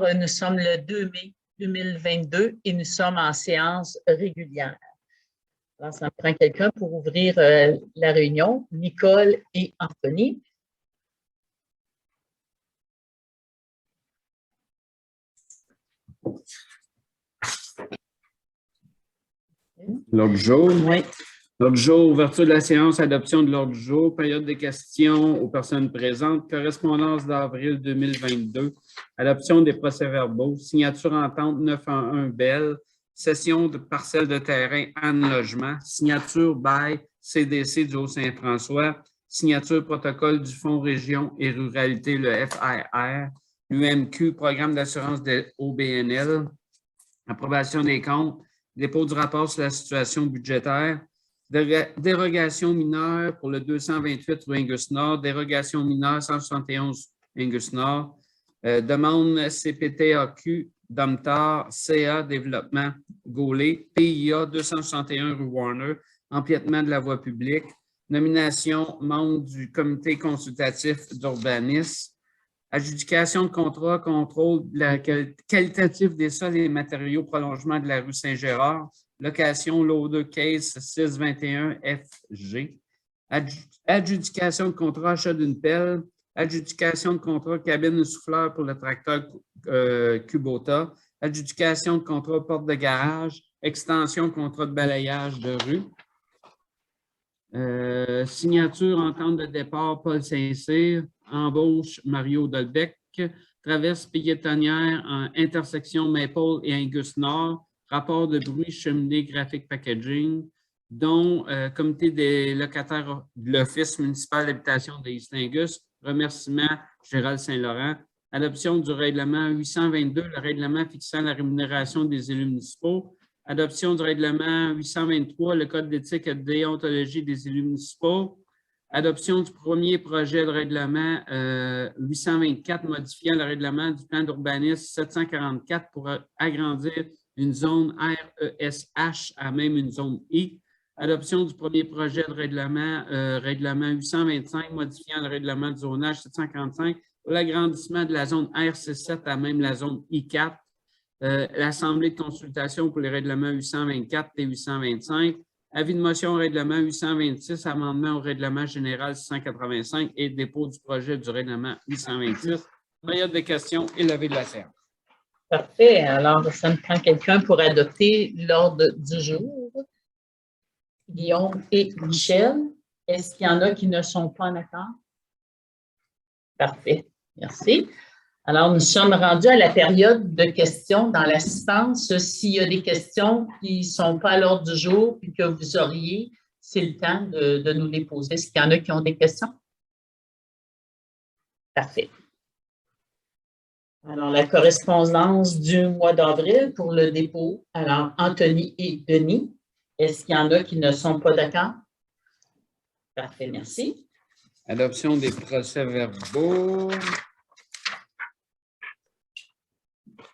Alors, nous sommes le 2 mai 2022 et nous sommes en séance régulière. Alors, ça me prend quelqu'un pour ouvrir la réunion, Nicole et Anthony. L'ordre du jour. Oui. L'ordre du jour, ouverture de la séance, adoption de l'ordre du jour, période de questions aux personnes présentes, correspondance d'avril 2022, adoption des procès-verbaux, signature entente 911 Belle, cession de parcelle de terrain Anne Logement, signature bail CDC du Haut-Saint-François, signature protocole du Fonds Région et Ruralité, le FIR, l'UMQ, programme d'assurance de OBNL, approbation des comptes, dépôt du rapport sur la situation budgétaire, dérogation mineure pour le 228 rue Angus-Nord, dérogation mineure 171 Angus-Nord, demande CPTAQ, Domtar, CA Développement, Gaulet, PIA 261 rue Warner, empiètement de la voie publique, nomination membre du comité consultatif d'urbanisme, adjudication de contrat, contrôle de la qualitatif des sols et matériaux, prolongement de la rue Saint-Gérard, location loader case 621 FG, adjudication de contrat achat d'une pelle, adjudication de contrat cabine de souffleur pour le tracteur Kubota, adjudication de contrat porte de garage, extension de contrat de balayage de rue, signature entente de départ Paul Saint-Cyr, embauche Mario Dolbec, traverse piétonnière en intersection Maple et Angus-Nord, rapport de bruit, cheminée, graphique, packaging, dont comité des locataires de l'Office municipal d'habitation de East Angus, remerciement Gérald Saint-Laurent, adoption du règlement 822, le règlement fixant la rémunération des élus municipaux, adoption du règlement 823, le code d'éthique et de déontologie des élus municipaux, adoption du premier projet de règlement 824 modifiant le règlement du plan d'urbanisme 744 pour agrandir une zone RESH à même une zone I. Adoption du premier projet de règlement 825 modifiant le règlement de zonage 745 pour l'agrandissement de la zone RC7 à même la zone I4. L'Assemblée de consultation pour les règlements 824 et 825. Avis de motion au règlement 826, amendement au règlement général 685 et dépôt du projet du règlement 826. Période de questions et levée de la séance. Parfait. Alors, ça me prend quelqu'un pour adopter l'ordre du jour. Guillaume et Michel, est-ce qu'il y en a qui ne sont pas en accord? Parfait. Merci. Alors, nous sommes rendus à la période de questions dans l'assistance. S'il y a des questions qui ne sont pas à l'ordre du jour et que vous auriez, c'est le temps de nous les poser. Est-ce qu'il y en a qui ont des questions? Parfait. Alors, la correspondance du mois d'avril pour le dépôt. Alors, Anthony et Denis, est-ce qu'il y en a qui ne sont pas d'accord? Parfait, merci. Adoption des procès-verbaux.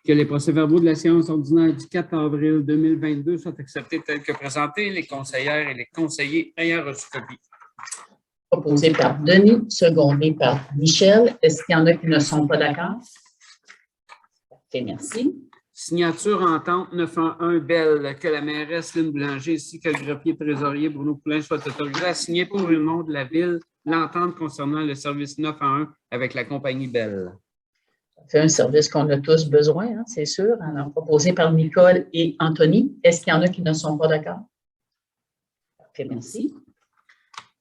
Que les procès-verbaux de la séance ordinaire du 4 avril 2022 soient acceptés tels que présentés, les conseillères et les conseillers ayant reçu copie. Proposé par Denis, secondé par Michel. Est-ce qu'il y en a qui ne sont pas d'accord? Parfait, merci. Signature entente 911 Belle, que la mairesse Lynne Boulanger ainsi que le greffier trésorier Bruno Poulin soient autorisés à signer pour le nom de la ville l'entente concernant le service 911 avec la compagnie Belle. C'est un service qu'on a tous besoin, hein, c'est sûr. Alors, proposé par Nicole et Anthony. Est-ce qu'il y en a qui ne sont pas d'accord? Parfait, merci.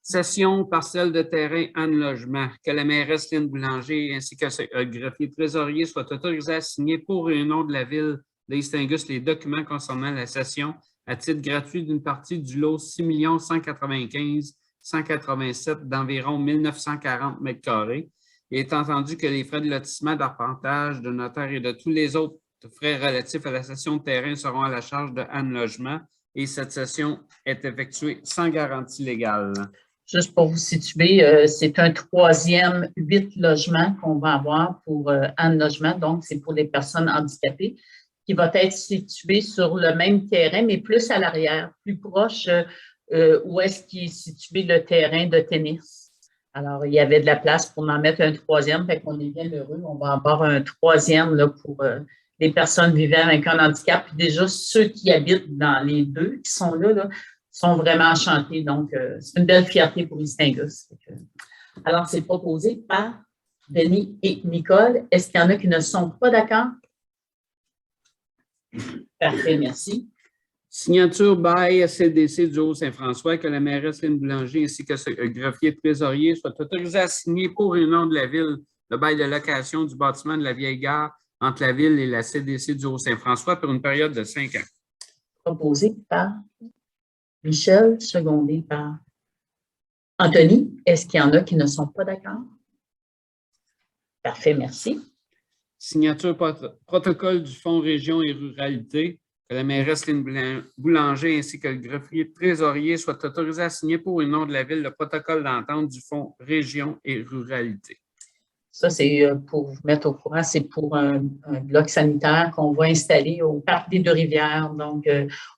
Cession parcelle de terrain Anne Logement, que la mairesse Lynne Boulanger ainsi que le greffier trésorier soient autorisés à signer pour le nom de la ville d'East Angus les documents concernant la cession à titre gratuit d'une partie du lot 6 195 187 d'environ 1940 m². Il est entendu que les frais de lotissement, d'arpentage, de notaire et de tous les autres frais relatifs à la cession de terrain seront à la charge de Anne Logement et cette cession est effectuée sans garantie légale. Juste pour vous situer, c'est un 3e 8 logements qu'on va avoir pour Anne Logement, donc c'est pour les personnes handicapées, qui va être situé sur le même terrain, mais plus à l'arrière, plus proche où est-ce qu'il est situé le terrain de tennis. Alors, il y avait de la place pour en mettre un troisième, fait qu'on est bien heureux. On va avoir un troisième là, pour les personnes vivant avec un handicap. Puis déjà, ceux qui habitent dans les deux qui sont là, sont vraiment enchantés. Donc, c'est une belle fierté pour Istingus. Alors, c'est proposé par Denis et Nicole. Est-ce qu'il y en a qui ne sont pas d'accord? Parfait, merci. Signature bail SCDC du Haut-Saint-François que la mairesse Lynne Boulanger ainsi que le greffier trésorier soient autorisés à signer pour et au nom de la ville le bail de location du bâtiment de la vieille gare entre la ville et la CDC du Haut-Saint-François pour une période de 5 ans. Proposé par Michel, secondé par Anthony. Est-ce qu'il y en a qui ne sont pas d'accord? Parfait, merci. Signature protocole du Fonds Région et Ruralité que la mairesse Lynne Boulanger ainsi que le greffier trésorier soient autorisés à signer pour et au nom de la ville le protocole d'entente du Fonds Région et Ruralité. Ça, c'est pour vous mettre au courant, c'est pour un bloc sanitaire qu'on va installer au Parc des Deux-Rivières. Donc,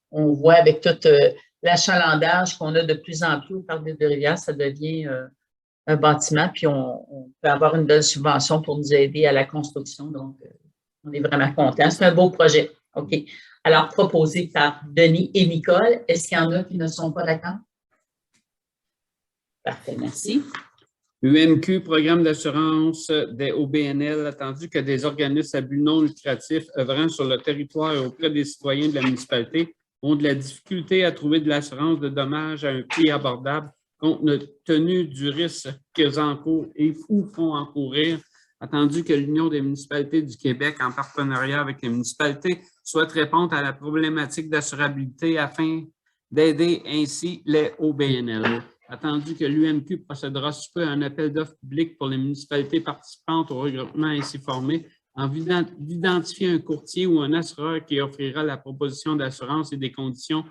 on voit avec tout l'achalandage qu'on a de plus en plus au Parc des Deux-Rivières, ça devient un bâtiment, puis on peut avoir une belle subvention pour nous aider à la construction. Donc, on est vraiment contents. C'est un beau projet. OK. Alors, proposé par Denis et Nicole. Est-ce qu'il y en a qui ne sont pas d'accord? Parfait, merci. UMQ, programme d'assurance des OBNL, attendu que des organismes à but non lucratif œuvrant sur le territoire et auprès des citoyens de la municipalité ont de la difficulté à trouver de l'assurance de dommages à un prix abordable compte tenu du risque qu'ils encourent et ou font encourir, attendu que l'Union des municipalités du Québec, en partenariat avec les municipalités, souhaite répondre à la problématique d'assurabilité afin d'aider ainsi les OBNL. Attendu que l'UMQ procédera sous peu à un appel d'offres public pour les municipalités participantes au regroupement ainsi formé en vue d'identifier un courtier ou un assureur qui offrira la proposition d'assurance et des conditions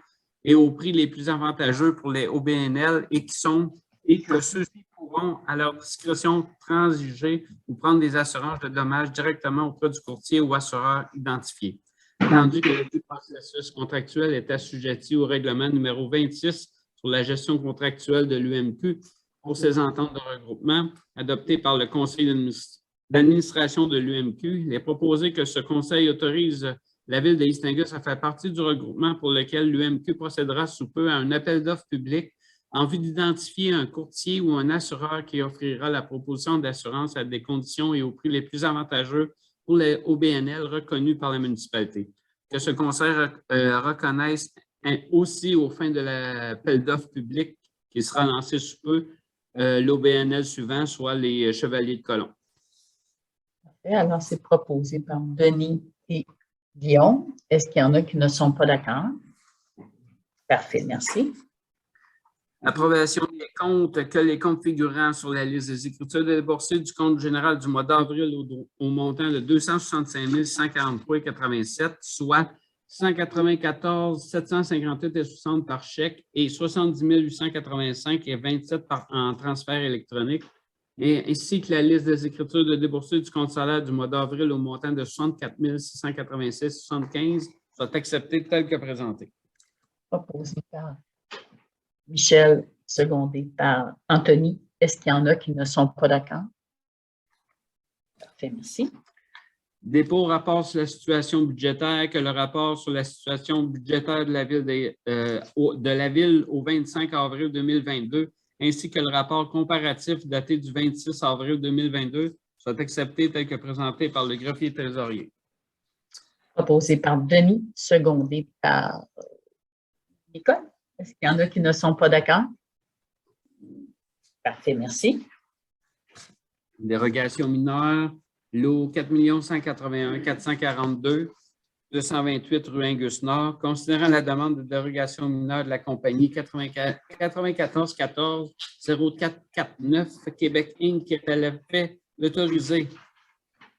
et au prix les plus avantageux pour les OBNL et que ceux-ci pourront, à leur discrétion, transiger ou prendre des assurances de dommages directement auprès du courtier ou assureur identifié. Attendu que le processus contractuel est assujetti au règlement numéro 26 sur la gestion contractuelle de l'UMQ pour ces ententes de regroupement adoptées par le conseil d'administration de l'UMQ, il est proposé que ce conseil autorise la ville d'Istingus à faire partie du regroupement pour lequel l'UMQ procédera sous peu à un appel d'offres public en vue d'identifier un courtier ou un assureur qui offrira la proposition d'assurance à des conditions et au prix les plus avantageux pour les OBNL reconnus par la municipalité. Que ce conseil reconnaisse aussi aux fins de l'appel d'offres public qui sera lancé sous peu, l'OBNL suivant, soit les Chevaliers de Colomb. Alors, c'est proposé par Denis et Guillaume. Est-ce qu'il y en a qui ne sont pas d'accord? Parfait, merci. Approbation des comptes, que les comptes figurant sur la liste des écritures déboursées du compte général du mois d'avril au montant de 265 143,87, soit 194 758,60 par chèque et 70 885,27 en transfert électronique, et ainsi que la liste des écritures de déboursées du compte salaire du mois d'avril au montant de 64 686,75 soit acceptée telle que présentée. Proposé par Michel, secondé par Anthony. Est-ce qu'il y en a qui ne sont pas d'accord? Parfait, merci. Dépôt rapport sur la situation budgétaire, que le rapport sur la situation budgétaire de la ville au 25 avril 2022, ainsi que le rapport comparatif daté du 26 avril 2022, soit accepté tel que présenté par le greffier trésorier. Proposé par Denis, secondé par Nicole. Est-ce qu'il y en a qui ne sont pas d'accord? Parfait, merci. Dérogation mineure, lot 4 181 442 228 rue Angus-Nord, considérant la demande de dérogation mineure de la compagnie 94 14 0449 Québec Inc. qui est à l'effet d'autoriser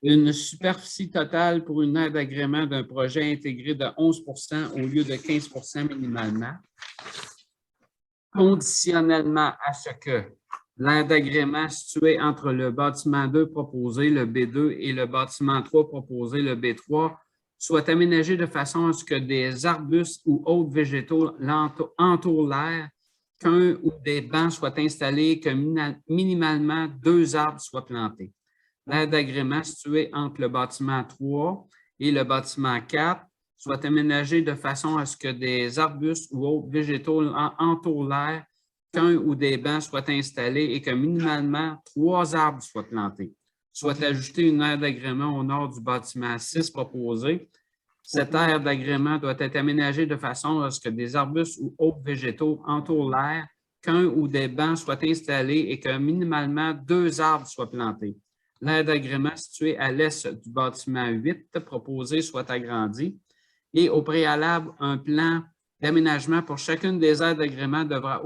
une superficie totale pour une aire d'agrément d'un projet intégré de 11 % au lieu de 15 % minimalement, conditionnellement à ce que l'aire d'agrément située entre le bâtiment 2 proposé, le B2, et le bâtiment 3 proposé, le B3, soit aménagée de façon à ce que des arbustes ou autres végétaux entourent l'aire qu'un ou des bancs soient installés et que minimalement 2 arbres soient plantés. L'aire d'agrément située entre le bâtiment 3 et le bâtiment 4 soit aménagée de façon à ce que des arbustes ou autres végétaux entourent l'aire, qu'un ou des bancs soient installés et que minimalement 3 arbres soient plantés. Soit ajouter une aire d'agrément au nord du bâtiment 6 proposé. Cette aire d'agrément doit être aménagée de façon à ce que des arbustes ou autres végétaux entourent l'aire, qu'un ou des bancs soient installés et que minimalement 2 arbres soient plantés. L'aire d'agrément située à l'est du bâtiment 8 proposé soit agrandie et au préalable, un plan d'aménagement pour chacune des aires d'agrément devra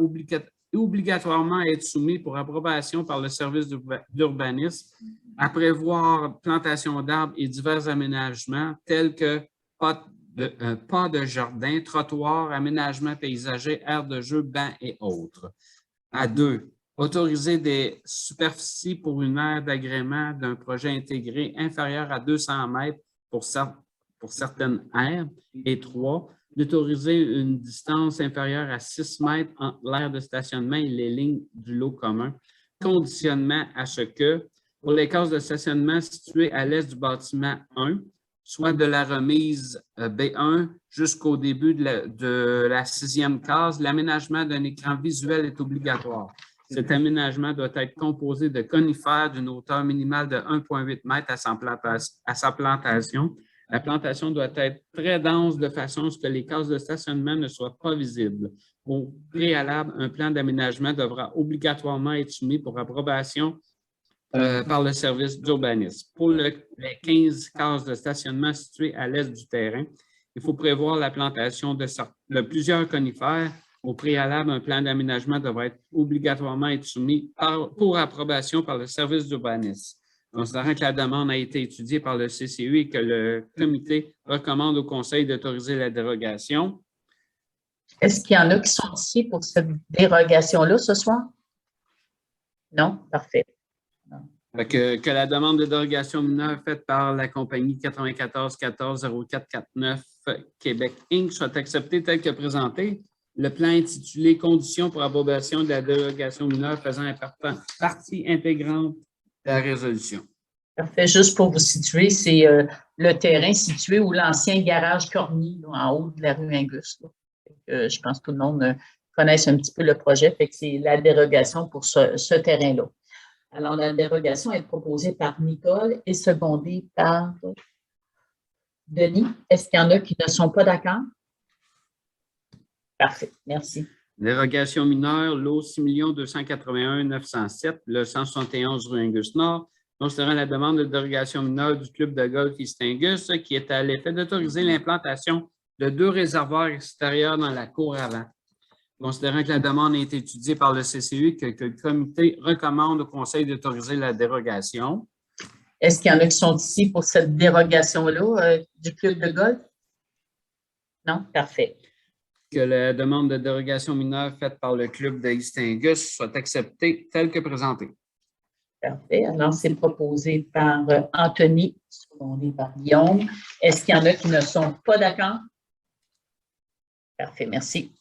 obligatoirement être soumis pour approbation par le service d'urbanisme, à prévoir plantation d'arbres et divers aménagements tels que pas de jardin, trottoirs, aménagements paysagers, aires de jeu, bancs et autres. À 2, autoriser des superficies pour une aire d'agrément d'un projet intégré inférieur à 200 mètres pour certaines aires. Et 3, d'autoriser une distance inférieure à 6 mètres entre l'aire de stationnement et les lignes du lot commun, conditionnement à ce que, pour les cases de stationnement situées à l'est du bâtiment 1, soit de la remise B1 jusqu'au début de la 6e case, l'aménagement d'un écran visuel est obligatoire. Cet aménagement doit être composé de conifères d'une hauteur minimale de 1,8 m à sa plantation. La plantation doit être très dense de façon à ce que les cases de stationnement ne soient pas visibles. Au préalable, un plan d'aménagement devra obligatoirement être soumis pour approbation par le service d'urbanisme. Pour les 15 cases de stationnement situées à l'est du terrain, il faut prévoir la plantation de plusieurs conifères. Au préalable, un plan d'aménagement devra obligatoirement être soumis pour approbation par le service d'urbanisme. Considérant que la demande a été étudiée par le CCU et que le comité recommande au conseil d'autoriser la dérogation. Est-ce qu'il y en a qui sont ici pour cette dérogation-là ce soir? Non? Parfait. Que la demande de dérogation mineure faite par la compagnie 94 14 0449 Québec Inc. soit acceptée telle que présentée. Le plan intitulé « Conditions pour approbation de la dérogation mineure faisant partie intégrante de la résolution ». Parfait. Juste pour vous situer, c'est le terrain situé où l'ancien garage Cormier, là, en haut de la rue Angus. Je pense que tout le monde connaisse un petit peu le projet. Fait que c'est la dérogation pour ce terrain-là. Alors, la dérogation est proposée par Nicole et secondée par Denis. Est-ce qu'il y en a qui ne sont pas d'accord? Parfait. Merci. Dérogation mineure, lot 6 281 907, le 171 rue Angus-Nord, considérant la demande de dérogation mineure du club de golf East Angus, qui est à l'effet d'autoriser l'implantation de 2 réservoirs extérieurs dans la cour avant. Considérant que la demande a été étudiée par le CCU, que le comité recommande au conseil d'autoriser la dérogation. Est-ce qu'il y en a qui sont ici pour cette dérogation-là du club de golf? Non? Parfait. Que la demande de dérogation mineure faite par le club de East Angus soit acceptée telle que présentée. Parfait. Alors, c'est proposé par Anthony, secondé par Guillaume. Est-ce qu'il y en a qui ne sont pas d'accord? Parfait. Merci.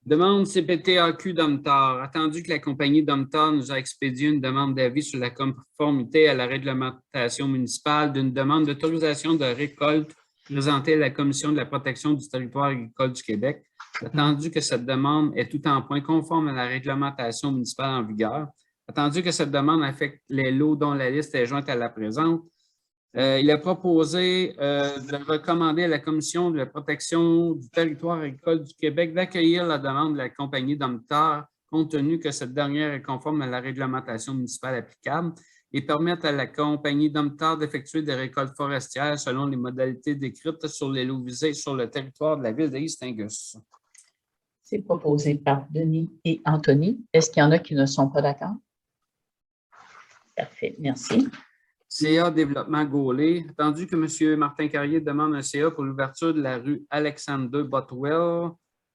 Demande CPTAQ Domtar. Attendu que la compagnie Domtar nous a expédié une demande d'avis sur la conformité à la réglementation municipale d'une demande d'autorisation de récolte présentée à la Commission de la protection du territoire agricole du Québec, attendu que cette demande est tout en point conforme à la réglementation municipale en vigueur, attendu que cette demande affecte les lots dont la liste est jointe à la présente, il est proposé de recommander à la Commission de la protection du territoire agricole du Québec d'accueillir la demande de la compagnie Domtar, compte tenu que cette dernière est conforme à la réglementation municipale applicable, et permettre à la compagnie Domtar d'effectuer des récoltes forestières selon les modalités décrites sur les lots visés sur le territoire de la ville d'East Angus. C'est proposé par Denis et Anthony. Est-ce qu'il y en a qui ne sont pas d'accord? Parfait, merci. CA Développement Gaulet. Attendu que M. Martin Carrier demande un CA pour l'ouverture de la rue Alexander Botwell,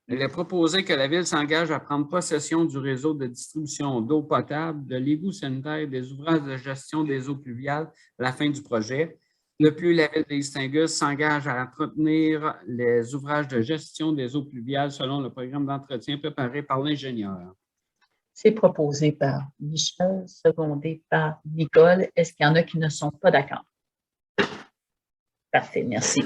il est proposé que la Ville s'engage à prendre possession du réseau de distribution d'eau potable, de l'égout sanitaire et des ouvrages de gestion des eaux pluviales à la fin du projet. De plus, la Ville d'East-Angus s'engage à entretenir les ouvrages de gestion des eaux pluviales selon le programme d'entretien préparé par l'ingénieur. C'est proposé par Michel, secondé par Nicole. Est-ce qu'il y en a qui ne sont pas d'accord? Parfait, merci.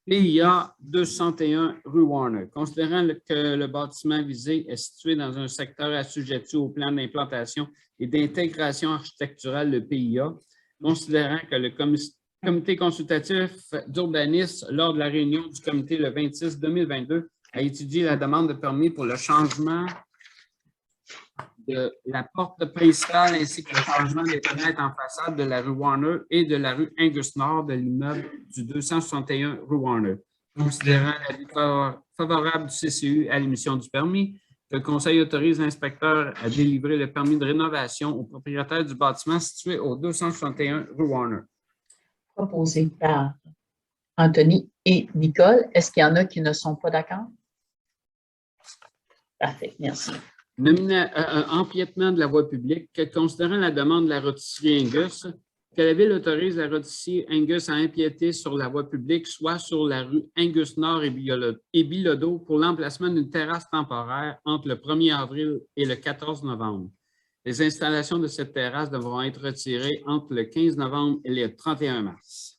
PIA 261 rue Warner. Considérant que le bâtiment visé est situé dans un secteur assujetti au plan d'implantation et d'intégration architecturale de PIA, considérant que le comité consultatif d'urbanisme, lors de la réunion du comité le 26-2022, a étudié la demande de permis pour le changement de la porte principale ainsi que le changement des fenêtres en façade de la rue Warner et de la rue Angus Nord de l'immeuble du 261 rue Warner. Considérant l'avis favorable du CCU à l'émission du permis, que le Conseil autorise l'inspecteur à délivrer le permis de rénovation au propriétaire du bâtiment situé au 261 rue Warner. Proposé par Anthony et Nicole. Est-ce qu'il y en a qui ne sont pas d'accord? Parfait, merci. Empiètement de la voie publique, que considérant la demande de la rôtisserie Angus, que la Ville autorise la rôtisserie Angus à empiéter sur la voie publique, soit sur la rue Angus Nord et Bilodeau, pour l'emplacement d'une terrasse temporaire entre le 1er avril et le 14 novembre. Les installations de cette terrasse devront être retirées entre le 15 novembre et le 31 mars.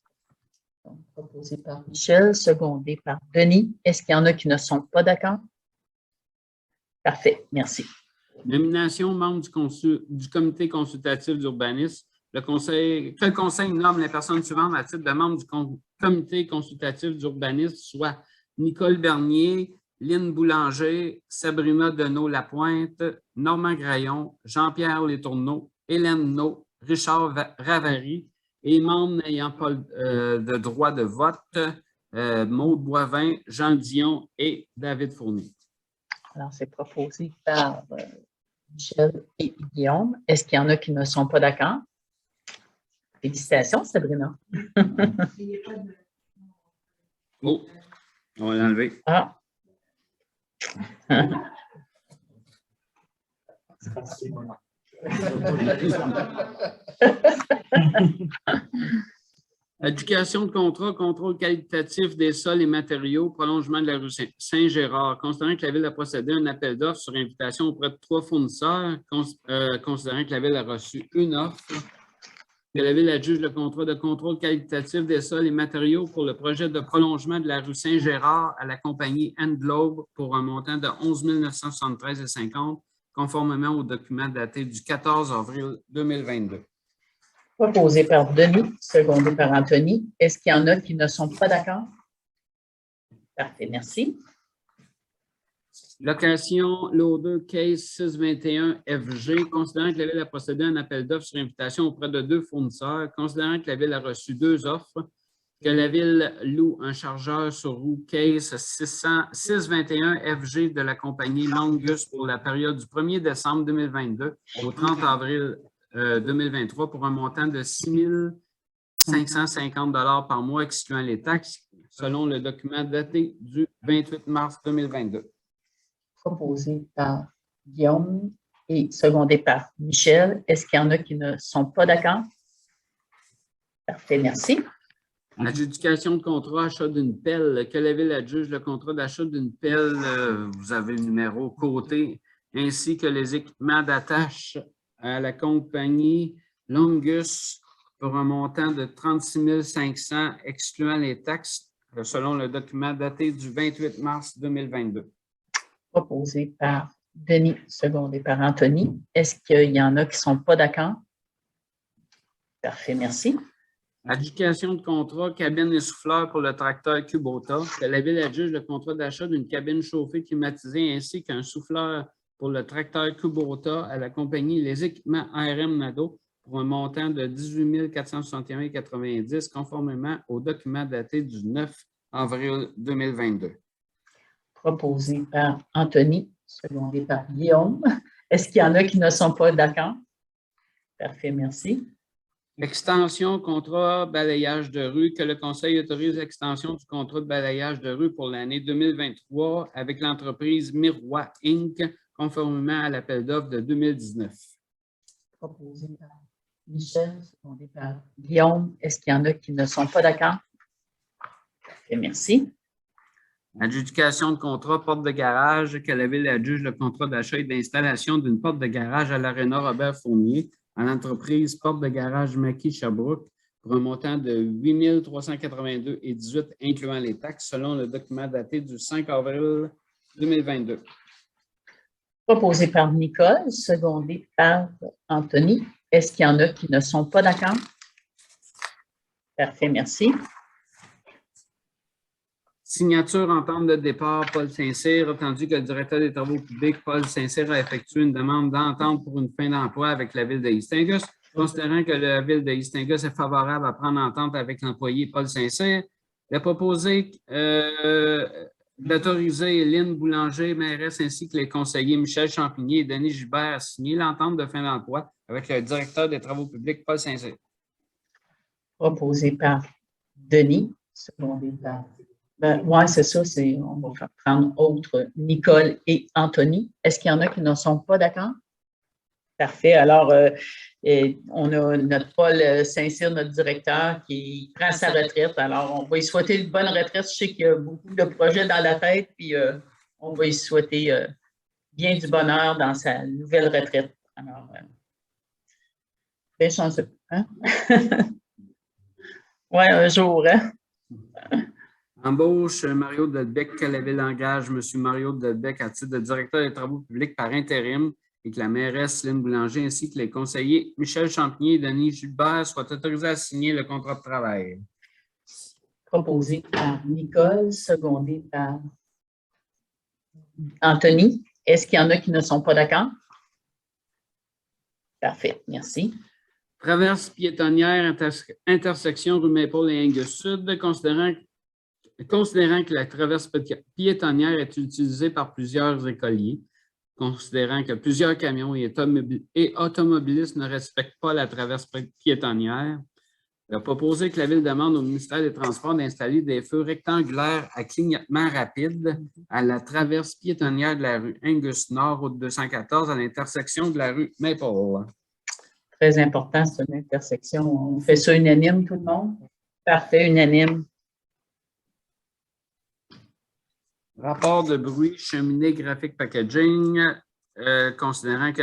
Donc, proposé par Michel, secondé par Denis. Est-ce qu'il y en a qui ne sont pas d'accord? Parfait, merci. Nomination membre du comité consultatif d'urbanisme. Que le conseil nomme les personnes suivantes à titre de membre du comité consultatif d'urbanisme, soit Nicole Bernier, Lynne Boulanger, Sabrina Deneau-Lapointe, Normand Graillon, Jean-Pierre Letourneau, Hélène Naud, Richard Ravary et membres n'ayant pas de droit de vote, Maude Boivin, Jean Dion et David Fournier. Alors, c'est proposé par Michel et Guillaume. Est-ce qu'il y en a qui ne sont pas d'accord? Félicitations, Sabrina. Oh, on va l'enlever. Ah. Adjudication de contrat, contrôle qualitatif des sols et matériaux, prolongement de la rue Saint-Gérard. Considérant que la Ville a procédé à un appel d'offres sur invitation auprès de 3 fournisseurs, considérant que la Ville a reçu une offre, que la Ville adjuge le contrat de contrôle qualitatif des sols et matériaux pour le projet de prolongement de la rue Saint-Gérard à la compagnie Globe pour un montant de 11 973,50 conformément au document daté du 14 avril 2022. Proposé par Denis, secondé par Anthony. Est-ce qu'il y en a qui ne sont pas d'accord? Parfait, merci. Location, lot 2, case 621 FG. Considérant que la Ville a procédé à un appel d'offres sur invitation auprès de 2 fournisseurs, considérant que la Ville a reçu 2 offres, que la Ville loue un chargeur sur roue case 621 FG de la compagnie Longus pour la période du 1er décembre 2022 au 30 avril 2023 pour un montant de 6 550 $ par mois excluant les taxes, selon le document daté du 28 mars 2022. Proposé par Guillaume et secondé par Michel. Est-ce qu'il y en a qui ne sont pas d'accord? Parfait, merci. Adjudication de contrat, achat d'une pelle. Que la Ville adjuge le contrat d'achat d'une pelle, vous avez le numéro côté, ainsi que les équipements d'attache à la compagnie Longus pour un montant de 36 500 excluant les taxes, selon le document daté du 28 mars 2022. Proposé par Denis, secondé par Anthony. Est-ce qu'il y en a qui ne sont pas d'accord? Parfait, merci. Adjudication de contrat, cabine et souffleur pour le tracteur Kubota. Que la Ville adjuge le contrat d'achat d'une cabine chauffée climatisée ainsi qu'un souffleur pour le tracteur Kubota à la compagnie Les Équipements ARM Nadeau pour un montant de 18 461,90 conformément au document daté du 9 avril 2022. Proposé par Anthony, secondé par Guillaume. Est-ce qu'il y en a qui ne sont pas d'accord? Parfait, merci. Extension, contrat, balayage de rue, que le Conseil autorise l'extension du contrat de balayage de rue pour l'année 2023 avec l'entreprise Miroir Inc., conformément à l'appel d'offres de 2019. Proposé par Michel, secondé par Guillaume. Est-ce qu'il y en a qui ne sont pas d'accord? Parfait, merci. Adjudication de contrat porte de garage, que la Ville adjuge le contrat d'achat et d'installation d'une porte de garage à l'Aréna Robert-Fournier à l'entreprise Porte de garage Maquis Sherbrooke pour un montant de 8 382,18 incluant les taxes selon le document daté du 5 avril 2022. Proposé par Nicole, secondé par Anthony. Est-ce qu'il y en a qui ne sont pas d'accord? Parfait, merci. Signature entente de départ, Paul Saint-Cyr, attendu que le directeur des travaux publics, Paul Saint-Cyr, a effectué une demande d'entente pour une fin d'emploi avec la Ville de East Angus. Considérant que la Ville de East Angus est favorable à prendre entente avec l'employé Paul Saint-Cyr, il a proposé d'autoriser Lynne Boulanger, mairesse, ainsi que les conseillers Michel Champigny et Denis Gilbert à signer l'entente de fin d'emploi avec le directeur des travaux publics, Paul Saint-Cyr. Proposé par Denis, secondé par... oui, c'est ça, on va prendre autre, Nicole et Anthony. Est-ce qu'il y en a qui ne sont pas d'accord? Parfait. Alors, on a notre Paul Saint-Cyr, notre directeur, qui prend sa retraite. Alors, on va lui souhaiter une bonne retraite. Je sais qu'il y a beaucoup de projets dans la tête, puis on va lui souhaiter bien du bonheur dans sa nouvelle retraite. Alors, bien chanceux. Hein? Oui, un jour. Hein? Embauche Mario Delbecq, que la Ville engage M. Mario Delbecq à titre de directeur des travaux publics par intérim et que la mairesse Lynne Boulanger ainsi que les conseillers Michel Champigny et Denis Gilbert soient autorisés à signer le contrat de travail. Proposé par Nicole, secondé par Anthony. Est-ce qu'il y en a qui ne sont pas d'accord? Parfait, merci. Traverse piétonnière, intersection rue Maple et Angus Sud, considérant que la traverse piétonnière est utilisée par plusieurs écoliers, considérant que plusieurs camions et automobilistes ne respectent pas la traverse piétonnière, il a proposé que la Ville demande au ministère des Transports d'installer des feux rectangulaires à clignotement rapide à la traverse piétonnière de la rue Angus Nord, route 214, à l'intersection de la rue Maple. Très important, c'est une intersection. On fait ça unanime, tout le monde? Parfait, unanime. Rapport de bruit, cheminée, graphique, packaging, considérant que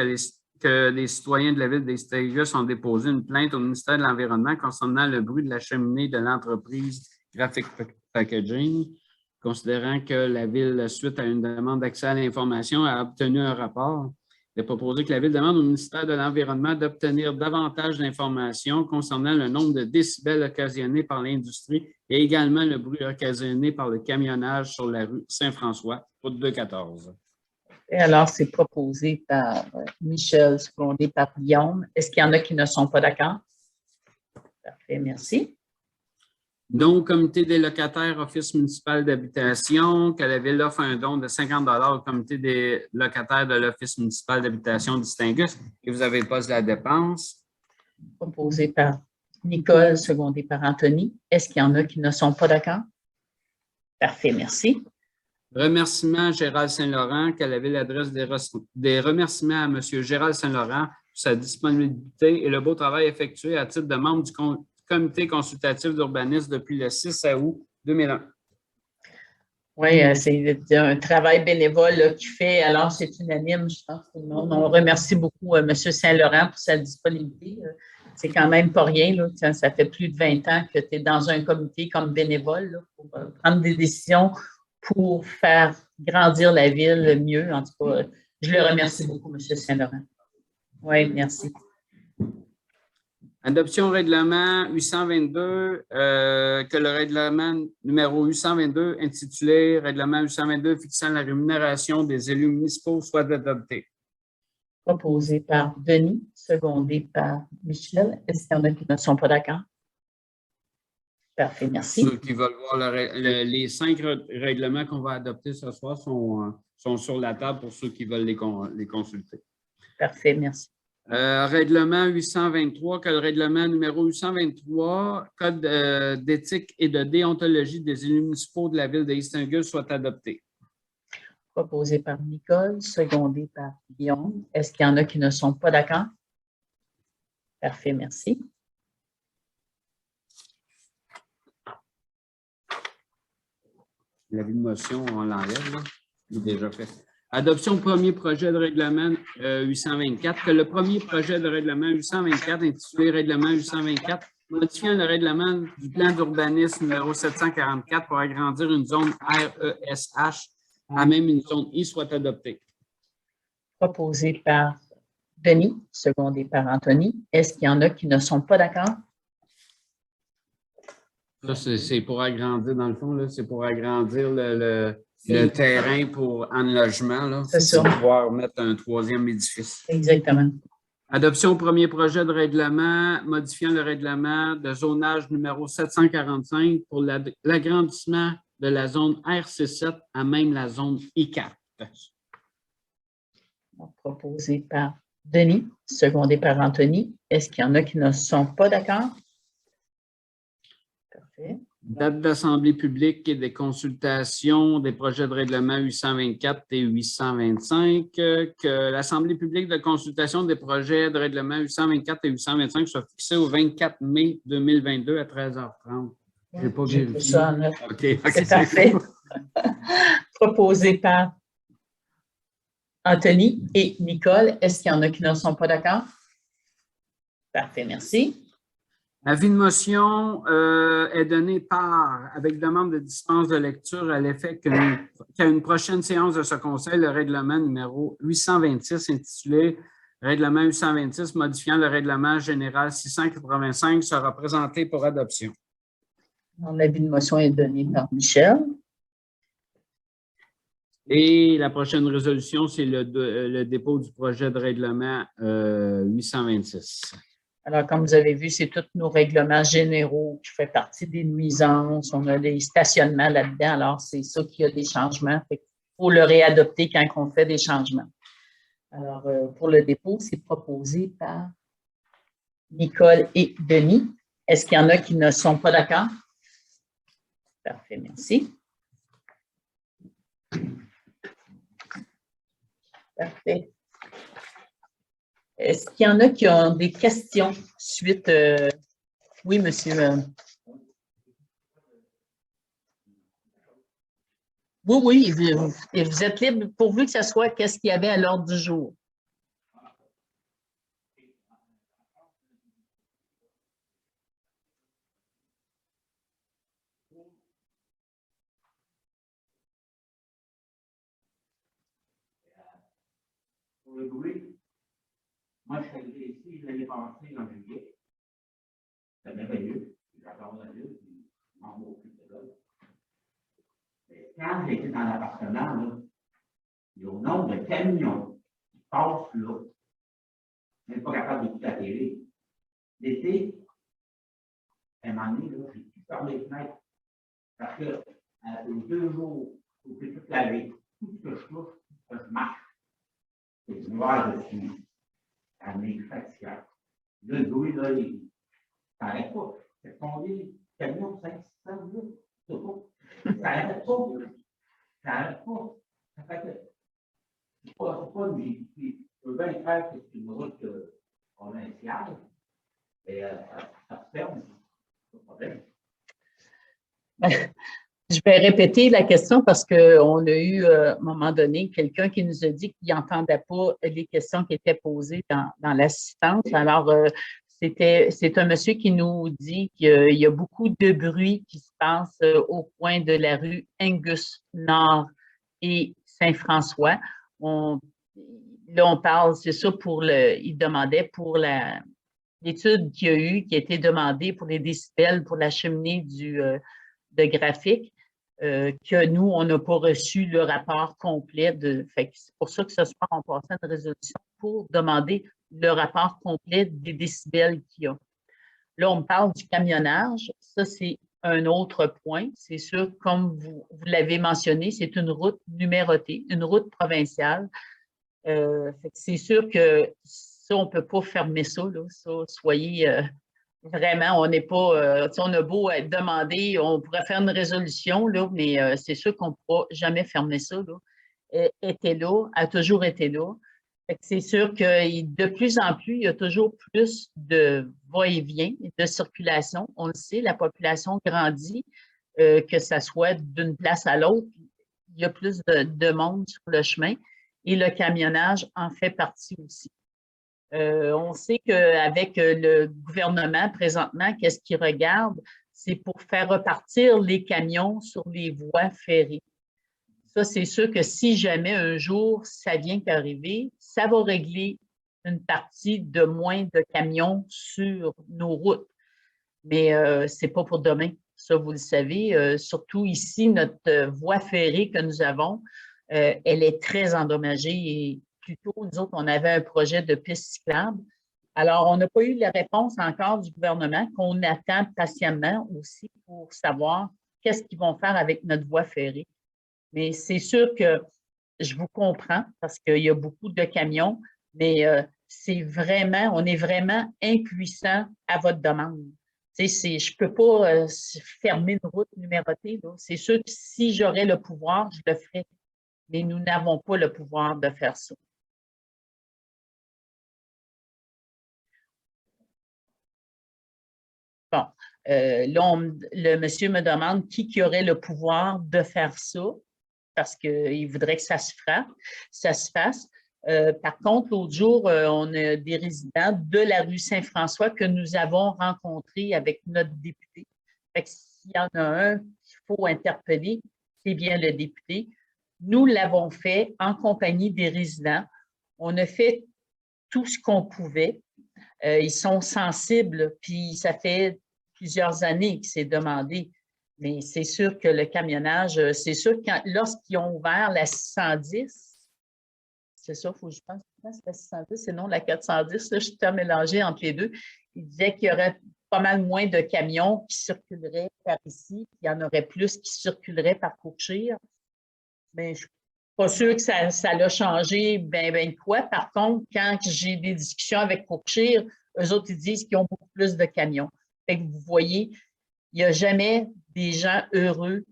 les citoyens de la Ville d'East Angus ont déposé une plainte au ministère de l'Environnement concernant le bruit de la cheminée de l'entreprise Graphic Packaging, considérant que la Ville, suite à une demande d'accès à l'information, a obtenu un rapport. Il a proposé que la Ville demande au ministère de l'Environnement d'obtenir davantage d'informations concernant le nombre de décibels occasionnés par l'industrie et également le bruit occasionné par le camionnage sur la rue Saint-François, route 214. Et alors, c'est proposé par Michel, secondé par Guillaume. Est-ce qu'il y en a qui ne sont pas d'accord? Parfait, merci. Donc, comité des locataires, Office municipal d'habitation, que la Ville offre un don de 50 $ au comité des locataires de l'Office municipal d'habitation d'East Angus et vous avez le poste de la dépense. Proposé par Nicole, secondé par Anthony. Est-ce qu'il y en a qui ne sont pas d'accord? Parfait, merci. Remerciements Gérald Saint-Laurent, que la Ville adresse des remerciements à M. Gérald Saint-Laurent pour sa disponibilité et le beau travail effectué à titre de membre du comité consultatif d'urbanisme depuis le 6 août 2001. Oui, c'est un travail bénévole qu'il fait. Alors, c'est unanime, je pense, tout le monde. On remercie beaucoup M. Saint-Laurent pour sa disponibilité. C'est quand même pas rien. Là. Ça fait plus de 20 ans que tu es dans un comité comme bénévole là, pour prendre des décisions pour faire grandir la ville mieux. En tout cas, je le remercie beaucoup, M. Saint-Laurent. Oui, merci. Adoption règlement 822, que le règlement numéro 822 intitulé Règlement 822 fixant la rémunération des élus municipaux soit adopté. Proposé par Denis, secondé par Michel. Est-ce qu'il y en a qui ne sont pas d'accord? Parfait, merci. Ceux qui veulent voir les 5 règlements qu'on va adopter ce soir sont sur la table pour ceux qui veulent les consulter. Parfait, merci. Règlement 823, que le règlement numéro 823, Code d'éthique et de déontologie des élus municipaux de la Ville d'East Angus soit adopté. Proposé par Nicole, secondé par Guillaume. Est-ce qu'il y en a qui ne sont pas d'accord? Parfait, merci. L'avis de motion, on l'enlève, là. Il est déjà fait. Adoption premier projet de règlement 824. Que le premier projet de règlement 824, intitulé Règlement 824, modifiant le règlement du plan d'urbanisme numéro 744 pour agrandir une zone RESH à même une zone I soit adopté. Proposé par Denis, secondé par Anthony. Est-ce qu'il y en a qui ne sont pas d'accord? Ça, c'est pour agrandir, dans le fond, c'est pour agrandir le terrain pour en logement. C'est ça. Pour pouvoir mettre un troisième édifice. Exactement. Adoption premier projet de règlement modifiant le règlement de zonage numéro 745 pour l'agrandissement de la zone RC7 à même la zone I4. Proposé par Denis, secondé par Anthony. Est-ce qu'il y en a qui ne sont pas d'accord? Parfait. Date d'assemblée publique et des consultations des projets de règlement 824 et 825. Que l'assemblée publique de consultation des projets de règlement 824 et 825 soit fixée au 24 mai 2022 à 13h30. Je n'ai pas vérifié. Ça en note. Okay, c'est parfait. Proposé par Anthony et Nicole. Est-ce qu'il y en a qui ne sont pas d'accord? Parfait, merci. Avis de motion est donné par, avec demande de dispense de lecture à l'effet qu'à une prochaine séance de ce Conseil, le règlement numéro 826 intitulé Règlement 826 modifiant le règlement général 685 sera présenté pour adoption. L'avis de motion est donné par Michel. Et la prochaine résolution, c'est le dépôt du projet de règlement 826. Alors, comme vous avez vu, c'est tous nos règlements généraux qui font partie des nuisances. On a des stationnements là-dedans. Alors, c'est ça qui a des changements. Il faut le réadopter quand on fait des changements. Alors, pour le dépôt, c'est proposé par Nicole et Denis. Est-ce qu'il y en a qui ne sont pas d'accord? Parfait, merci. Parfait. Est-ce qu'il y en a qui ont des questions suite? Oui, monsieur. Oui, vous êtes libre pourvu que ce soit qu'est-ce qu'il y avait à l'ordre du jour. Pour le bruit, moi, je suis arrivé ici l'année passée en juillet. C'était merveilleux. J'adore la ville, puis je m'en vais au plus de l'autre. Mais quand j'étais dans l'appartement, là, il y a au nombre de camions qui passent là. Même pas capable d'écouter la télé. L'été, à un moment donné, là, j'ai pu fermer les fenêtres. Parce que aux 2 jours, il faut que tout laver. Tout ce que je touche, ça se marche. C'est noir dessus. Ça m'est fatiguant. Là, le bruit, là, ça n'arrête pas. C'est combien de camions, 500, 600, là? Ça n'arrête pas. Ça n'arrête pas. Ça fait que c'est pas une vie. Je veux bien faire que c'est une route provinciale, mais ça se ferme. Pas de problème. Je vais répéter la question parce qu'on a eu, à un moment donné, quelqu'un qui nous a dit qu'il n'entendait pas les questions qui étaient posées dans l'assistance. Alors, c'est un monsieur qui nous dit qu'il y a beaucoup de bruit qui se passe au coin de la rue Angus Nord et Saint-François. Là, on parle, c'est ça, il demandait pour l'étude qu'il y a eu, qui a été demandée pour les décibels, pour la cheminée de graphique. Que nous, on n'a pas reçu le rapport complet fait que c'est pour ça que ce soir, on passe à une résolution pour demander le rapport complet des décibels qu'il y a. Là, on parle du camionnage. Ça, c'est un autre point. C'est sûr, comme vous l'avez mentionné, c'est une route numérotée, une route provinciale. C'est sûr que ça, on ne peut pas fermer ça. Là. Ça, soyez... Vraiment, on n'est pas, on a beau être demandé, on pourrait faire une résolution, là, mais c'est sûr qu'on ne pourra jamais fermer ça. Là. Elle était là, a toujours été là. C'est sûr que de plus en plus, il y a toujours plus de va-et-vient, de circulation. On le sait, la population grandit, que ça soit d'une place à l'autre. Il y a plus de monde sur le chemin et le camionnage en fait partie aussi. On sait qu'avec le gouvernement présentement, qu'est-ce qu'il regarde? C'est pour faire repartir les camions sur les voies ferrées. Ça, c'est sûr que si jamais un jour ça vient qu'arriver, ça va régler une partie de moins de camions sur nos routes. Mais ce n'est pas pour demain. Ça, vous le savez. Surtout ici, notre voie ferrée que nous avons, elle est très endommagée. Et plutôt, nous autres, on avait un projet de piste cyclable. Alors, on n'a pas eu la réponse encore du gouvernement qu'on attend patiemment aussi pour savoir qu'est-ce qu'ils vont faire avec notre voie ferrée. Mais c'est sûr que je vous comprends parce qu'il y a beaucoup de camions, mais on est vraiment impuissant à votre demande. Je ne peux pas fermer une route numérotée. C'est sûr que si j'aurais le pouvoir, je le ferais. Mais nous n'avons pas le pouvoir de faire ça. Bon, là, le monsieur me demande qui aurait le pouvoir de faire ça, parce qu'il voudrait que ça se fasse. Par contre, l'autre jour, on a des résidents de la rue Saint-François que nous avons rencontrés avec notre député. Fait que s'il y en a un qu'il faut interpeller, c'est bien le député. Nous l'avons fait en compagnie des résidents. On a fait tout ce qu'on pouvait. Ils sont sensibles, puis ça fait plusieurs années que c'est demandé. Mais c'est sûr que le camionnage, c'est sûr que lorsqu'ils ont ouvert la 610, c'est ça, je pense que c'est la 610, sinon la 410, là, je suis mélangée entre les deux. Ils disaient qu'il y aurait pas mal moins de camions qui circuleraient par ici, qu'il y en aurait plus qui circuleraient par Courchire. Mais je ne suis pas sûre que ça l'a changé ben quoi. Par contre, quand j'ai des discussions avec Courchire, eux autres, ils disent qu'ils ont beaucoup plus de camions. Fait que vous voyez, il n'y a jamais des gens heureux,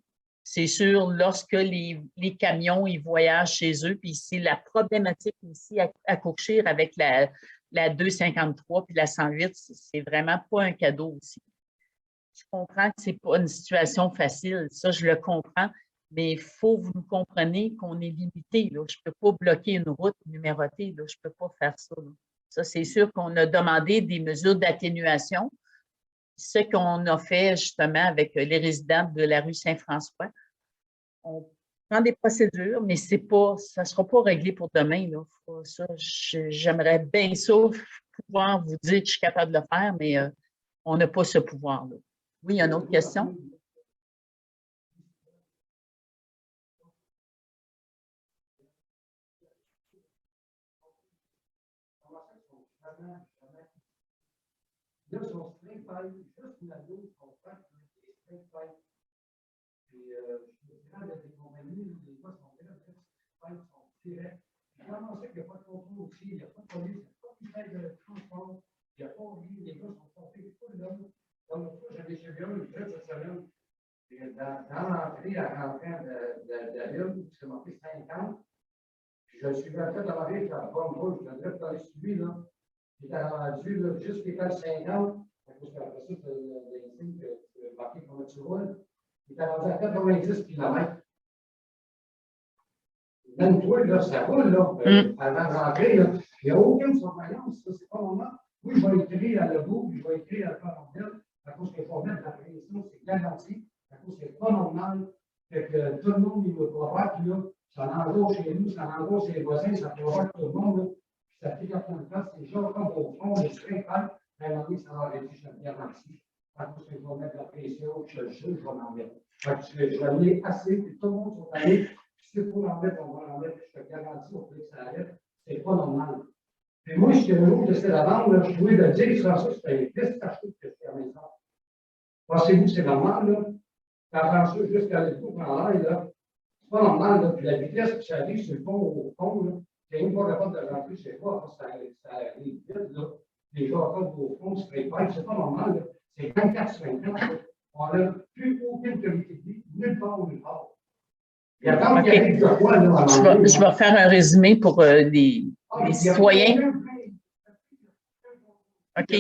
c'est sûr, lorsque les camions ils voyagent chez eux. Puis c'est la problématique ici à Courchire avec la 253 puis la 108, c'est vraiment pas un cadeau aussi. Je comprends que c'est pas une situation facile, ça je le comprends, mais il faut que vous nous compreniez qu'on est limité. Là. Je ne peux pas bloquer une route numérotée, là. Je ne peux pas faire ça. Là. Ça, c'est sûr qu'on a demandé des mesures d'atténuation. Ce qu'on a fait justement avec les résidents de la rue Saint-François. On prend des procédures, mais ça ne sera pas réglé pour demain. Là. J'aimerais bien ça pouvoir vous dire que je suis capable de le faire, mais on n'a pas ce pouvoir-là. Oui, il y a une autre question? Là, son string pipe, juste une ado qu'on fait des string pipe. Puis, je me dirais, avec des compagnies, les gars sont très, très string pipe, sont directs. J'ai commencé qu'il n'y a pas de contrôle aussi, il n'y a pas de police, il n'y a pas de transport, il n'y a pas de les gars sont sortis tout le long. Donc, j'avais chez eux, cette semaine. Dans l'entrée, à l'entrée de la ville, c'est marqué 50. Puis, je suis en fait dans avec la bonne rouge, je devrais pas aller suivi, là. Il était rendu jusqu'à 50, à cause qu'après ça, c'est l'insigne que tu as marqué comment tu roules. Il était rendu à 90 km. Même toi, là, ça roule, là, avant de rentrer, là. Il n'y a aucune surveillance, ça, c'est pas normal. Oui, je vais écrire à Legault, puis je vais écrire à Parentel, à cause qu'il faut mettre la pression, c'est garanti, à cause que c'est pas normal, que tout le monde, il va voir, puis là, ça l'envoie chez nous, ça l'envoie chez les voisins, ça provoque tout le monde, là. Ça fait 40 ans, c'est déjà comme au fond, les très calmes, à un moment donné, ça va arrêter, je te garantis. Parce que je vais mettre la pression, je le juge, je vais m'en mettre. Je vais aller assez, puis tout le monde sont allés. S'il faut l'en mettre, on va l'en mettre, je te garantis, on peut que ça arrête. C'est pas normal. Puis moi, je suis un jour de cette bande, je pouvais le dire, sans ça, c'était une piste à que je fais à la maison. Pensez-vous que c'est normal, là? Quand François, jusqu'à l'époque, en l'air, là, c'est pas normal, là. Puis la vitesse, puis ça arrive sur le pont, au fond, là. C'est une fois capable de rentrer chez toi, ça arrive vite, là. Les gens au fond, c'est pas normal, c'est 24-50. On n'a plus aucune qualité de vie, nulle part ou nulle part. Je vais faire un résumé pour les citoyens. OK.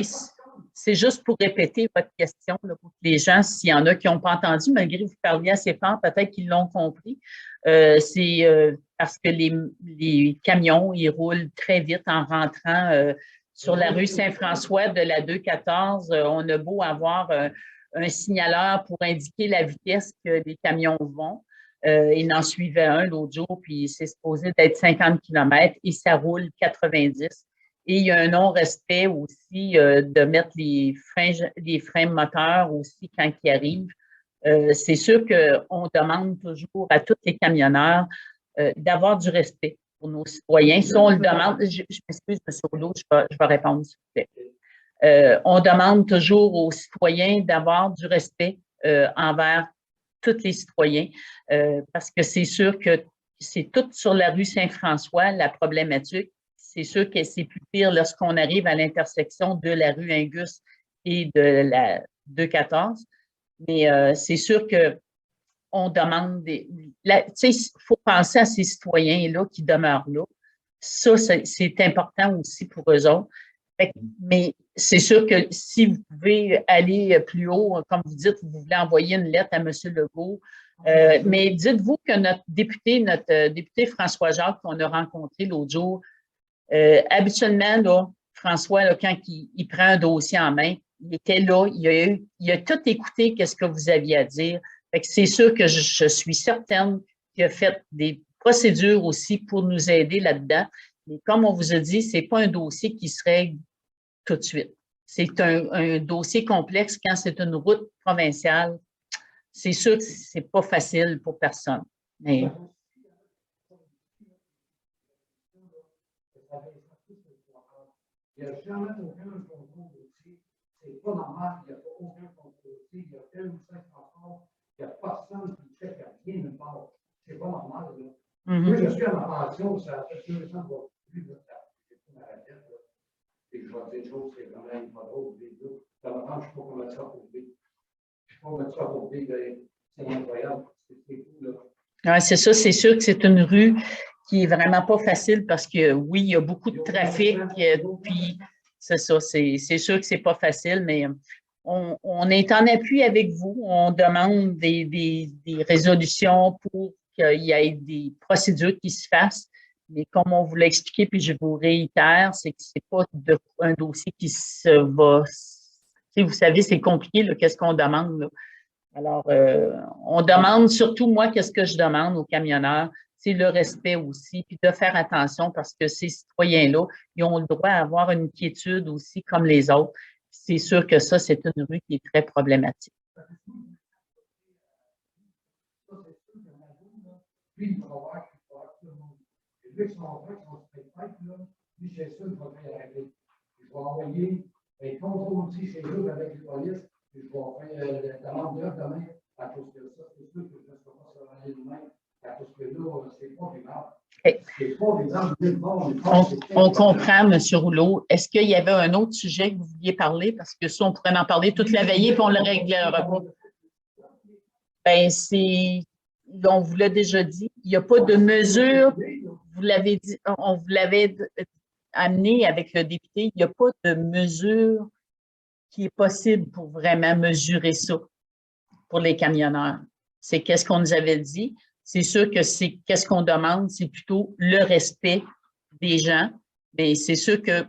C'est juste pour répéter votre question, là, pour que les gens, s'il y en a qui n'ont pas entendu, malgré que vous parliez assez fort, peut-être qu'ils l'ont compris. C'est parce que les camions, ils roulent très vite en rentrant sur la rue Saint-François de la 214. On a beau avoir un signaleur pour indiquer la vitesse que les camions vont. Il en suivait un l'autre jour, puis c'est supposé d'être 50 km et ça roule 90. Et il y a un non-respect aussi de mettre les freins moteurs aussi quand ils arrivent. C'est sûr qu'on demande toujours à tous les camionneurs d'avoir du respect pour nos citoyens. Si on le demande, je m'excuse, M. Rouleau, je vais répondre, s'il vous plaît. On demande toujours aux citoyens d'avoir du respect envers tous les citoyens parce que c'est sûr que c'est tout sur la rue Saint-François, la problématique. C'est sûr que c'est plus pire lorsqu'on arrive à l'intersection de la rue Angus et de la 214. Mais c'est sûr qu'on demande il faut penser à ces citoyens-là qui demeurent là. Ça, c'est important aussi pour eux autres. Mais c'est sûr que si vous pouvez aller plus haut, comme vous dites, vous voulez envoyer une lettre à M. Legault, mais dites-vous que notre député François Jacques qu'on a rencontré l'autre jour, habituellement, là, François, là, quand il prend un dossier en main, il était là, il a tout écouté, qu'est-ce que vous aviez à dire. C'est sûr que je suis certaine qu'il a fait des procédures aussi pour nous aider là-dedans. Mais comme on vous a dit, ce n'est pas un dossier qui se règle tout de suite. C'est un dossier complexe quand c'est une route provinciale. C'est sûr que ce n'est pas facile pour personne. Mais... Il n'y a jamais aucun contrôle dossier. C'est pas normal, il n'y a pas aucun contrôle dossier. Il y a tel ou tel transport, il n'y a personne qui check à rien nulle part. C'est pas normal. Là. Moi, je suis à ma pension, ça fait 2 ans que je vais plus j'ai pris ma retraite. Et je vais dire des choses, c'est quand même pas drôle. Ça me rend, je ne sais pas comment mettre ça pour vivre. Je ne sais pas mettre ça pour vivre. C'est incroyable. C'est cool, là. Ouais, c'est ça, c'est sûr que c'est une rue qui est vraiment pas facile parce que oui, il y a beaucoup de trafic, puis c'est ça, c'est sûr que c'est pas facile, mais on est en appui avec vous. On demande des résolutions pour qu'il y ait des procédures qui se fassent. Mais comme on vous l'a expliqué, puis je vous réitère, c'est que c'est pas un dossier qui se va. Vous savez, c'est compliqué, qu'est-ce qu'on demande, là. Alors, on demande, surtout moi, qu'est-ce que je demande aux camionneurs, c'est le respect aussi, puis de faire attention parce que ces citoyens-là, ils ont le droit à avoir une quiétude aussi comme les autres. C'est sûr que ça, c'est une rue qui est très problématique. Puis, il va voir qu'il faut tout le monde. Et lui, son frère, son spectacle, lui, c'est ça, il va faire arrêter. Je vais envoyer un contrôle aussi chez eux avec les polices. Je vais faire la demande d'heure demain à cause de ça. C'est sûr que je ne serai pas sur la ligne demain à cause que là, c'est pas grave. C'est pas grave. On comprend, M. Rouleau. Est-ce qu'il y avait un autre sujet que vous vouliez parler? Parce que ça, on pourrait en parler toute la veillée et on ne le réglera pas. Bien, on vous l'a déjà dit, il n'y a pas de mesure, vous l'avez dit, on vous l'avait amené avec le député, il n'y a pas de mesure qui est possible pour vraiment mesurer ça pour les camionneurs. C'est qu'est-ce qu'on nous avait dit. C'est sûr que c'est qu'est-ce qu'on demande, c'est plutôt le respect des gens. Mais c'est sûr que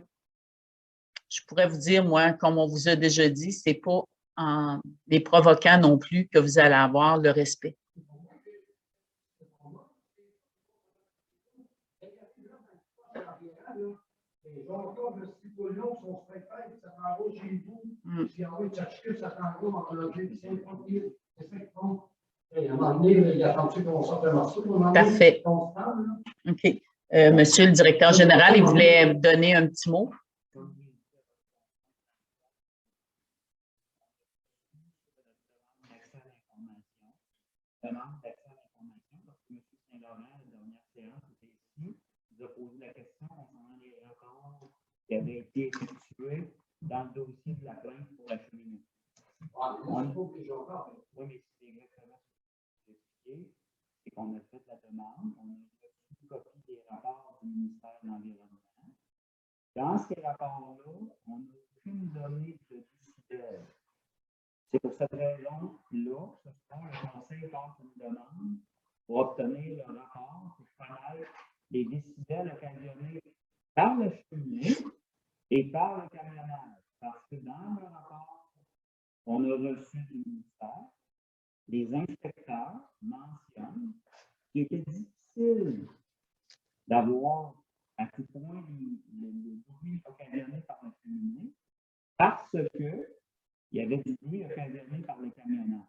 je pourrais vous dire, moi, comme on vous a déjà dit, c'est pas en les provoquant non plus que vous allez avoir le respect. Encore le stipulon, son spectacle, ça t'en va chez vous. Puis en haut, ça t'en va dans l'enlever, puis c'est tranquille. C'est ça qui compte. Et à un moment donné, il a attendu qu'on sorte un morceau. Parfait. OK. Monsieur le directeur général, il voulait donner un petit mot. Demande d'accès à l'information parce que M. Saint-Laurent, la dernière séance, était ici. Il nous a posé la question concernant les records qui avaient été effectués dans le dossier de la plainte pour la cheminée. Oui, mais c'est exactement ce que j'ai expliqué. C'est qu'on a fait la demande, on a reçu une copie des rapports du ministère de l'Environnement. Dans ces rapports-là, on n'a aucune donnée de décibels. C'est pour cette raison-là, ce soir, le Conseil passe une demande pour obtenir le rapport pour connaître les décibels occasionnés par le cheminée et par le camionnage. Parce que dans le rapport, on a reçu du ministère, les inspecteurs mentionnent qu'il était difficile d'avoir à tout point le bruit occasionné par le cheminée parce que il y avait du bruit occasionné par le camionnage.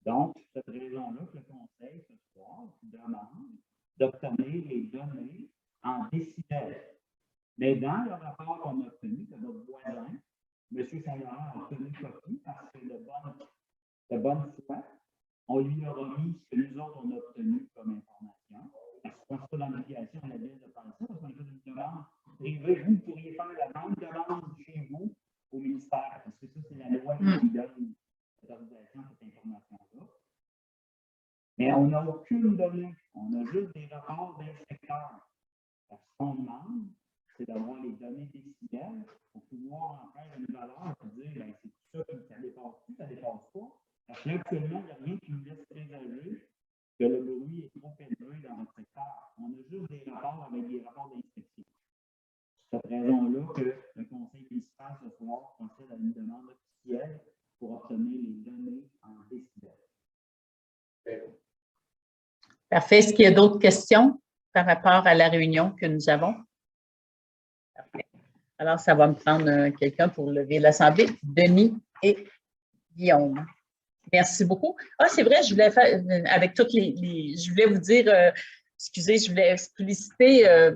Donc, c'est cette raison-là que le Conseil, ce soir, demande d'obtenir les données en décibels. Mais dans le rapport qu'on a obtenu de notre voisin, M. Saint-Laurent a obtenu copie parce que de bonne foi, on lui a remis ce que nous autres on a obtenu comme information. Parce qu'on ne passe pas dans l'obligation, on a bien de faire ça, parce qu'on a fait une demande privée. Vous pourriez faire la même demande chez vous au ministère, parce que ça, c'est la loi qui donne l'autorisation à cette information-là. Mais on n'a aucune donnée. On a juste des rapports d'inspecteurs. Ce qu'on demande, c'est d'avoir les données décibels pour pouvoir en faire une valeur et dire, ben, c'est tout ça, ça dépasse-tu, ça dépasse pas. Parce que là, actuellement, il n'y a rien qui nous laisse présager que le bruit est trop élevé dans notre secteur. On a juste des rapports avec des rapports d'inspection. C'est cette raison-là que le Conseil municipal ce soir procède à une demande officielle pour obtenir les données en décibels. Parfait. Est-ce qu'il y a d'autres questions par rapport à la réunion que nous avons? Parfait. Alors, ça va me prendre quelqu'un pour lever l'Assemblée. Denis et Guillaume. Merci beaucoup. Ah, c'est vrai, je voulais faire, avec toutes je voulais vous dire, excusez, je voulais expliciter,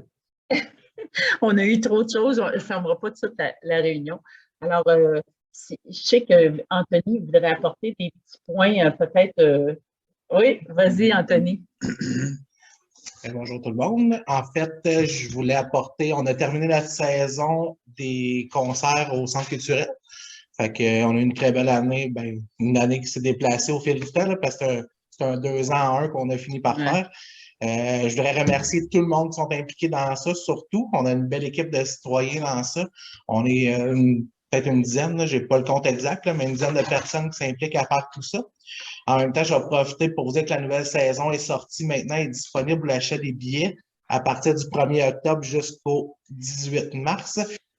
on a eu trop de choses, on ne fermera pas toute la réunion. Alors, je sais qu'Anthony voudrait apporter des petits points, peut-être. Oui, vas-y, Anthony. Bonjour tout le monde. En fait, je voulais apporter, on a terminé la saison des concerts au Centre culturel. Fait qu'on a eu une très belle année, ben, une année qui s'est déplacée au fil du temps, là, parce que c'est un 2 ans en un qu'on a fini par faire. Je voudrais remercier tout le monde qui sont impliqués dans ça, surtout. On a une belle équipe de citoyens dans ça. On est peut-être une dizaine, je n'ai pas le compte exact, là, mais une dizaine de personnes qui s'impliquent à faire tout ça. En même temps, je vais profiter pour vous dire que la nouvelle saison est sortie maintenant, est disponible pour l'achat des billets à partir du 1er octobre jusqu'au 18 mars.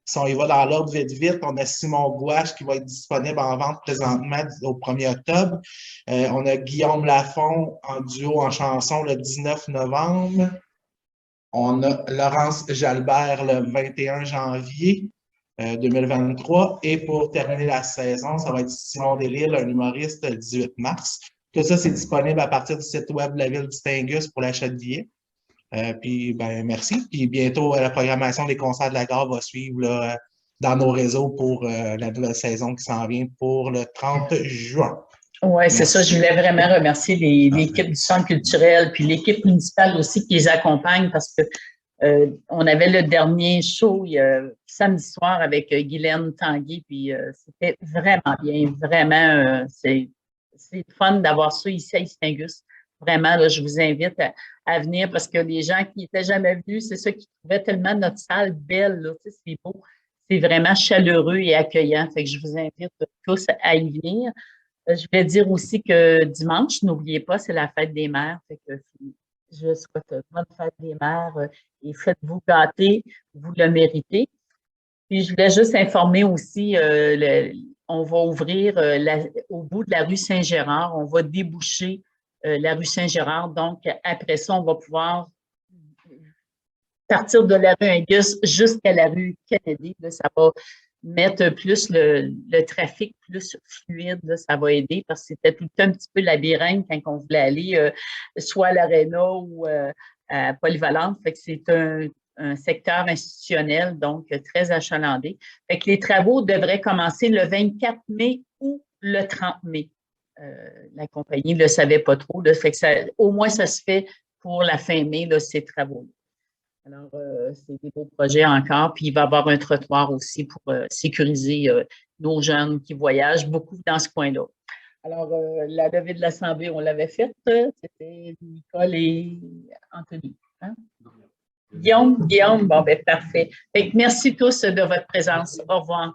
Si on y va dans l'ordre vite, on a Simon Gouache qui va être disponible en vente présentement au 1er octobre. On a Guillaume Lafont en duo en chanson le 19 novembre. On a Laurence Jalbert le 21 janvier 2023. Et pour terminer la saison, ça va être Simon Delille, un humoriste, le 18 mars. Tout ça, c'est disponible à partir du site web de la ville du Tingus pour l'achat de billets. Puis, ben, merci. Puis bientôt, la programmation des concerts de la gare va suivre là, dans nos réseaux pour la nouvelle saison qui s'en vient pour le 30 juin. Oui, c'est ça. Je voulais vraiment remercier l'équipe du Centre culturel puis l'équipe municipale aussi qui les accompagne parce que on avait le dernier show samedi soir avec Guylaine Tanguay, puis c'était vraiment bien. Vraiment, c'est fun d'avoir ça ici à Istingus. Vraiment, là, je vous invite à venir parce que les gens qui n'étaient jamais venus, c'est ça qui trouvaient tellement notre salle belle. Là, tu sais, c'est beau. C'est vraiment chaleureux et accueillant. Fait que je vous invite tous à y venir. Je voulais dire aussi que dimanche, n'oubliez pas, c'est la fête des mères. Fait que je souhaite bonne fête des mères et faites-vous gâter, vous le méritez. Puis je voulais juste informer aussi, on va ouvrir au bout de la rue Saint-Gérard, on va déboucher la rue Saint-Gérard. Donc, après ça, on va pouvoir partir de la rue Angus jusqu'à la rue Kennedy. Là, ça va mettre plus le trafic plus fluide, là, ça va aider parce que c'était tout le temps un petit peu labyrinthe quand on voulait aller soit à l'Arena ou à Polyvalente. Fait que c'est un secteur institutionnel, donc très achalandé. Fait que les travaux devraient commencer le 24 mai ou le 30 mai. La compagnie ne le savait pas trop. Là, fait que au moins, ça se fait pour la fin mai, là, ces travaux-là. Alors, c'est des beaux projets encore. Puis, il va y avoir un trottoir aussi pour sécuriser nos jeunes qui voyagent beaucoup dans ce coin-là. Alors, la levée de l'Assemblée, on l'avait faite. C'était Nicole et Anthony. Hein? Guillaume, bon, ben parfait. Fait que merci tous de votre présence. Au revoir.